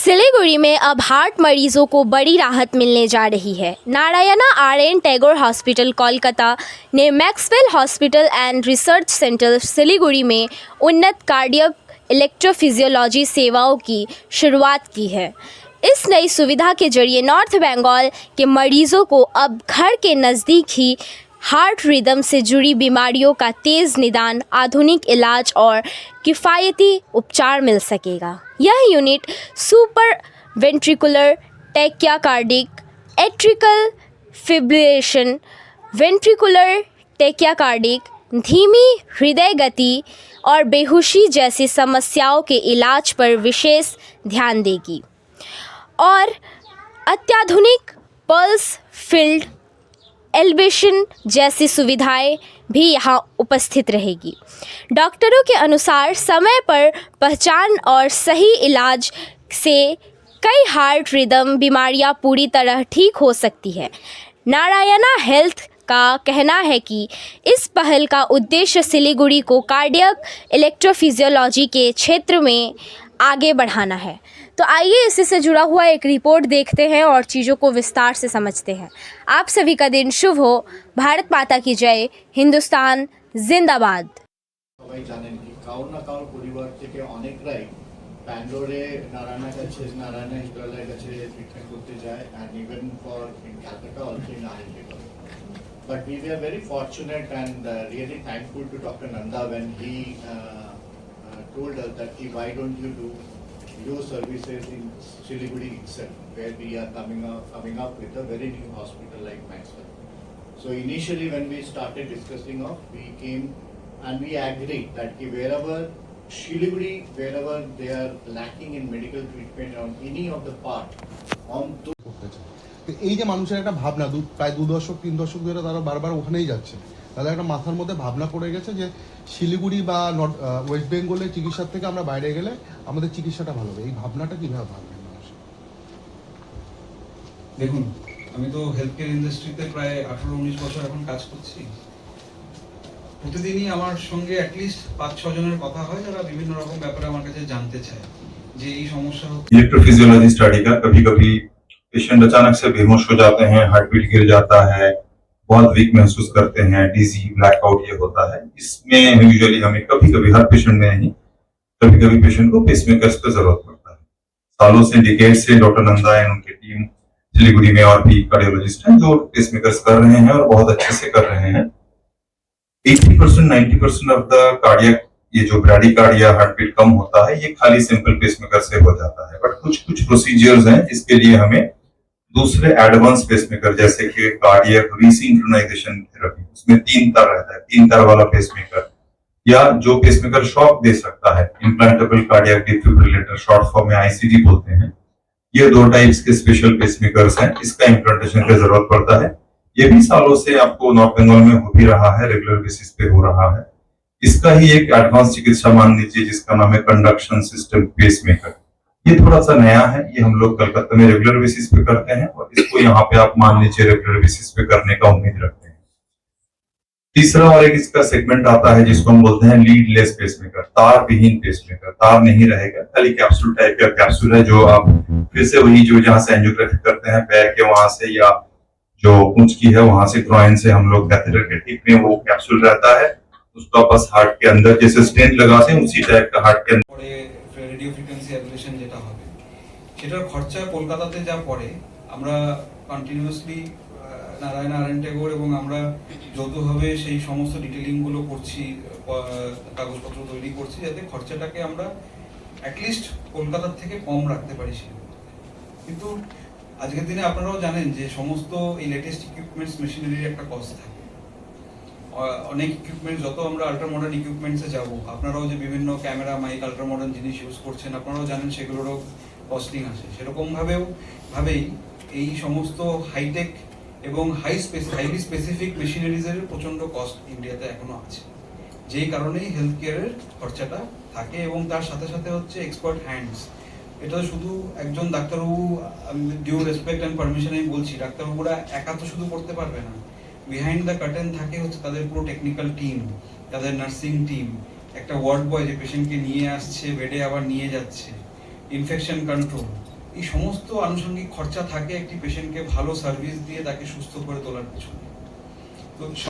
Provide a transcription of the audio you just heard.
सिलीगुड़ी में अब हार्ट मरीजों को बड़ी राहत मिलने जा रही है। नारायणा आर.एन. टैगोर हॉस्पिटल कोलकाता ने Maxwell hospital and research centre Siliguri में उन्नत कार्डियक इलेक्ट्रोफिजियोलॉजी सेवाओं की शुरुआत की है। इस नई सुविधा के जरिए नॉर्थ बंगाल के मरीजों को अब घर के नज़दीक ही हार्ट रिदम से जुड़ी बीमारियों का तेज़ निदान, आधुनिक इलाज और किफ़ायती उपचार मिल सकेगा। यह unit super ventricular tachycardic, atrial fibrillation, ventricular tachycardic, धीमी हृदय गति और बेहोशी जैसी समस्याओं के इलाज पर विशेष ध्यान देगी और अत्याधुनिक पल्स फील्ड एल्वेशन जैसी सुविधाएं भी यहाँ उपस्थित रहेगी। डॉक्टरों के अनुसार समय पर पहचान और सही इलाज से कई हार्ट रिदम बीमारियां पूरी तरह ठीक हो सकती है। नारायणा हेल्थ का कहना है कि इस पहल का उद्देश्य सिलीगुड़ी को कार्डियक इलेक्ट्रोफिजियोलॉजी के क्षेत्र में आगे बढ़ाना है। तो आइए इसी से जुड़ा हुआ एक रिपोर्ट देखते हैं और चीज़ों को विस्तार से समझते हैं। आप सभी का दिन शुभ हो। भारत माता की जय। हिंदुस्तान जिंदाबाद। সবাই জানেন কি কারোর না কারোর পরিবার থেকে অনেকরাই ব্যাঙ্গালোরে নারায়ণা হসপিটালের কাছে ট্রিটমেন্ট করতে যায় and even for in Calcutta also in Ahmedabad. But we were very fortunate and really thankful to Dr. Nanda when he told us that why don't you do your services in Siliguri itself, where we are coming up with a very new hospital like Maxwell. So initially when we started discussing of, we came and we agreed that wherever Siliguri, wherever they are lacking in medical treatment on any of the part, on এই যে মানুষের একটা ভাবনা প্রায় 2 দশক 3 দশক ধরে তারা বারবার ওখানেই যাচ্ছে, তাদের একটা মাথার মধ্যে ভাবনা পড়ে গেছে যে শিলিগুড়ি বা ওয়েস্ট বেঙ্গলের চিকিৎসার থেকে আমরা বাইরে গেলে আমাদের চিকিৎসাটা ভালো হবে। এই ভাবনাটা কিভাবে ভাববেন মানুষ? দেখুন, আমি তো হেলথ কেয়ার ইন্ডাস্ট্রিতে প্রায় 18-19 বছর এখন কাজ করছি। প্রতিদিনই আমার সঙ্গে অ্যাটলিস্ট 5-6 জনের কথা হয় যারা বিভিন্ন রকম ব্যাপারে আমার কাছে জানতে চায় যে এই সমস্যা इलेक्ट्रोफिजियोलॉजी स्टडी का कभी कभी पेशेंट अचानक से बेहोश हो जाते हैं, हार्ट बीट गिर जाता है, बहुत वीक महसूस करते हैं, डिजी, ब्लैकआउट ये होता है। इसमें यूजुअली हमें कभी कभी, हर पेशेंट में नहीं, कभी कभी पेशेंट को पेसमेकर्स की जरूरत पड़ता है। सालों से, डिकेड से डॉक्टर नंदा एंड उनकी टीम सिलीगुड़ी में और भी कार्डियोलॉजिस्ट हैं जो पेसमेकर्स कर रहे हैं और बहुत अच्छे से कर रहे हैं। 80% 90% ऑफ द कार्डियक, ये जो ब्रैडीकार्ड या हार्ट बीट कम होता है, ये खाली सिंपल पेसमेकर से हो जाता है। बट कुछ प्रोसीजर्स हैं जिसके लिए हमें दूसरे एडवांस पेसमेकर जैसे कि कार्डियक रीसिंक्रोनाइजेशन थेरेपी, उसमें 3 तार रहता है, 3 तार वाला पेसमेकर, या जो पेसमेकर शॉक दे सकता है, implantable cardiac defibrillator, short form में आईसीडी बोलते हैं। ये 2 टाइप्स के स्पेशल पेसमेकर्स हैं, इसका इम्प्लांटेशन की जरूरत पड़ता है। ये भी सालों से आपको नॉर्थ बंगाल में हो भी रहा है, रेगुलर बेसिस पे हो रहा है। इसका ही एक एडवांस चिकित्सा मान लीजिए जिसका नाम है कंडक्शन सिस्टम पेसमेकर। ये थोड़ा सा नया है, ये हम लोग कलकत्ता में रेगुलर बेसिस पे करते हैं और इसको यहाँ पे आप मान लीजिए रेगुलर बेसिस पे करने का उम्मीद रखते हैं। तीसरा और एक इसका सेगमेंट आता है जिसको हम बोलते हैं लीडलेस पेसमेकर, तार विहीन पेसमेकर। तार नहीं रहेगा, खाली कैप्सूल टाइप का कैप्सूल है जो आप फिर से वही जो जहाँ से एंजियोग्राफी करते हैं पैर के वहां से या जो पूंछ की है वहां से, ग्रॉइन से हम लोग कैथेटर के टिप में वो कैप्सूल रहता है, उसको बस हार्ट के अंदर जैसे स्टेंट लगाते हैं उसी टाइप का हार्ट के अंदर রেডিও ফ্রিকোয়েন্সি অ্যাবলেশন যেটা হবে সেটার খরচা কলকাতাতে যা পড়ে, আমরা কন্টিনিউয়াসলি নারায়ণা আরএন ট্যাগোর এবং আমরা যৌথভাবে সেই সমস্ত ডিটেলিংগুলো করছি, কাগজপত্র তৈরি করছি যাতে খরচাটাকে আমরা অ্যাটলিস্ট কলকাতার থেকে কম রাখতে পারি। কিন্তু আজকের দিনে আপনারাও জানেন যে সমস্ত এই লেটেস্ট ইকুইপমেন্টস মেশিনারির একটা কস্ট থাকে। অনেক ইকুইপমেন্ট, যত আমরা আল্ট্রা মডার্ন ইকুইপমেন্টসে যাব, আপনারাও যে বিভিন্ন ক্যামেরা, মাইক, আল্ট্রা মডার্ন জিনিস ইউজ করছেন, আপনারাও জানেন সেগুলোরও কস্টিং আছে। সেরকম ভাবেই এই সমস্ত হাইটেক এবং হাইলি স্পেসিফিক মেশিনারিজের প্রচণ্ড কস্ট ইন্ডিয়াতে এখনো আছে, যেই কারণেই হেলথ কেয়ারের খরচাটা থাকে। এবং তার সাথে সাথে হচ্ছে এক্সপার্ট হ্যান্ডস। এটা শুধু একজন ডাক্তারবাবু, আমি ডিউ রেসপেক্ট অ্যান্ড পারমিশন আমি বলছি, ডাক্তারবাবুরা একা তো শুধু করতে পারবে না। বিহাইন্ড দ্য কার্টেন থাকে হচ্ছে তাদের পুরো টেকনিক্যাল টিম, তাদের নার্সিং টিম, একটা ওয়ার্ড বয় যে পেশেন্টকে নিয়ে আসছে, বেডে আবার নিয়ে যাচ্ছে, ইনফেকশন কন্ট্রোল, এই সমস্ত আনুষঙ্গিক খরচা থাকে একটি পেশেন্টকে ভালো সার্ভিস দিয়ে তাকে সুস্থ করে তোলার পিছনে। তো